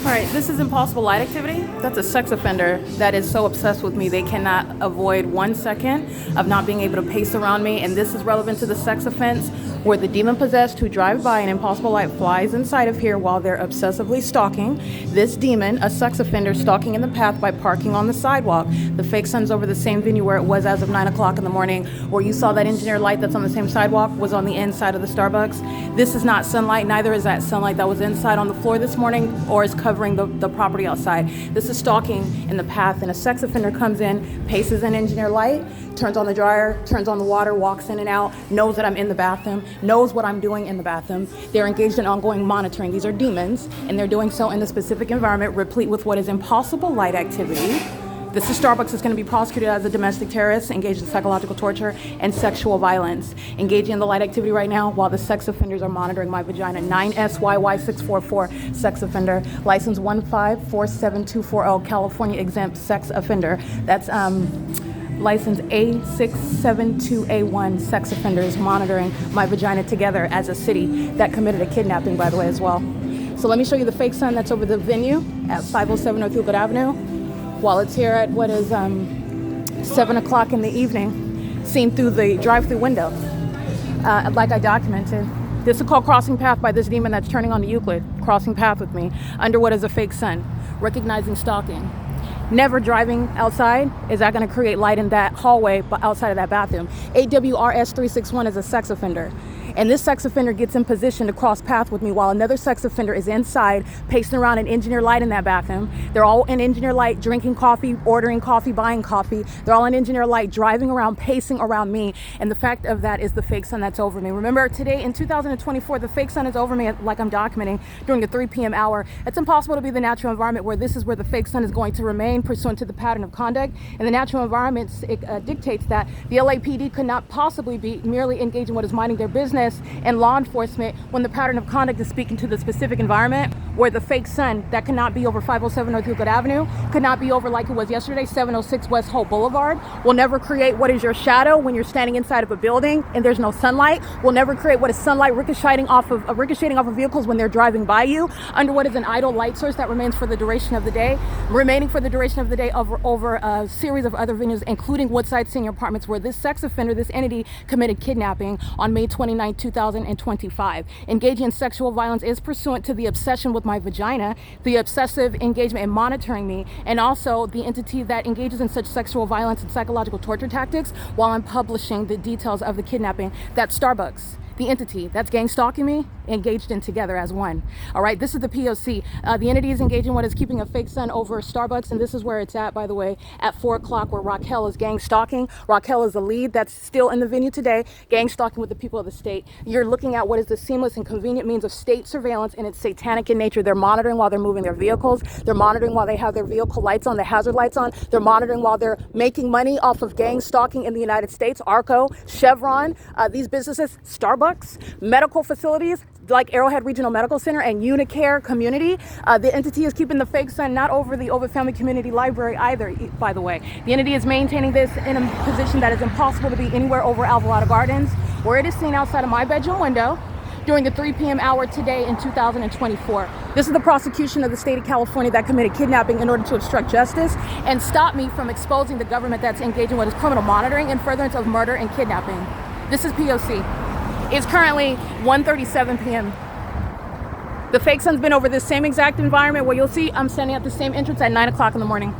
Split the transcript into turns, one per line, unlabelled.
All right, this is impossible light activity. That's a sex offender that is so obsessed with me they cannot avoid 1 second of not being able to pace around me. And this is relevant to the sex offense where the demon possessed who drive by an impossible light flies inside of here while they're obsessively stalking. This demon, a sex offender, stalking in the path by parking on the sidewalk. The fake sun's over the same venue where it was as of 9 o'clock in the morning, where you saw that engineer light that's on the same sidewalk was on the inside of the Starbucks. This is not sunlight, neither is that sunlight that was inside on the floor this morning or is covering the property outside. This is stalking in the path, and a sex offender comes in, paces an engineer light, turns on the dryer, turns on the water, walks in and out, knows that I'm in the bathroom, knows what I'm doing in the bathroom. They're engaged in ongoing monitoring. These are demons, and they're doing so in a specific environment replete with what is impossible light activity. This is Starbucks is going to be prosecuted as a domestic terrorist, engaged in psychological torture and sexual violence. Engaging in the light activity right now while the sex offenders are monitoring my vagina. 9SYY644 sex offender. License 1547240, California exempt sex offender. That's license A672A1 sex offenders monitoring my vagina together as a city that committed a kidnapping, by the way, as well. So let me show you the fake sun that's over the venue at 507 North Euclid Avenue. While it's here at what is 7 o'clock in the evening, seen through the drive-through window, like I documented. This is called crossing path by this demon that's turning on the Euclid, crossing path with me under what is a fake sun, recognizing stalking. Never driving outside. Is that going to create light in that hallway but outside of that bathroom? AWRS361 is a sex offender. And this sex offender gets in position to cross path with me while another sex offender is inside, pacing around an engineer light in that bathroom. They're all in engineer light, drinking coffee, ordering coffee, buying coffee. They're all in engineer light, driving around, pacing around me. And the fact of that is the fake sun that's over me. Remember, today in 2024, the fake sun is over me like I'm documenting during the 3 p.m. hour. It's impossible to be the natural environment where this is where the fake sun is going to remain pursuant to the pattern of conduct. And the natural environment dictates that the LAPD could not possibly be merely engaging what is minding their business and law enforcement when the pattern of conduct is speaking to the specific environment where the fake sun that cannot be over 507 North Euclid Avenue, could not be over like it was yesterday, 706 West Hope Boulevard, will never create what is your shadow when you're standing inside of a building and there's no sunlight, will never create what is sunlight ricocheting off of vehicles when they're driving by you, under what is an idle light source that remains for the duration of the day, remaining for the duration of the day over a series of other venues, including Woodside Senior Apartments, where this sex offender, this entity, committed kidnapping on May 29, 2025. Engaging in sexual violence is pursuant to the obsession with my vagina, the obsessive engagement in monitoring me, and also the entity that engages in such sexual violence and psychological torture tactics while I'm publishing the details of the kidnapping. That's Starbucks. The entity that's gang stalking me, engaged in together as one. All right, this is the P.O.C. The entity is engaging what is keeping a fake sun over Starbucks, and this is where it's at, by the way, at 4 o'clock, where Raquel is gang stalking. Raquel is the lead that's still in the venue today, gang stalking with the people of the state. You're looking at what is the seamless and convenient means of state surveillance, and it's satanic in nature. They're monitoring while they're moving their vehicles. They're monitoring while they have their vehicle lights on, the hazard lights on. They're monitoring while they're making money off of gang stalking in the United States. Arco, Chevron, these businesses, Starbucks, medical facilities like Arrowhead Regional Medical Center and Unicare Community. The entity is keeping the fake sun not over the Ovid Family Community Library either, by the way. The entity is maintaining this in a position that is impossible to be anywhere over Alvarado Gardens, where it is seen outside of my bedroom window during the 3 p.m. hour today in 2024. This is the prosecution of the state of California that committed kidnapping in order to obstruct justice and stop me from exposing the government that's engaging in what is criminal monitoring and furtherance of murder and kidnapping. This is P.O.C. It's currently 1:37 p.m. The fake sun's been over this same exact environment where you'll see I'm standing at the same entrance at 9 o'clock in the morning.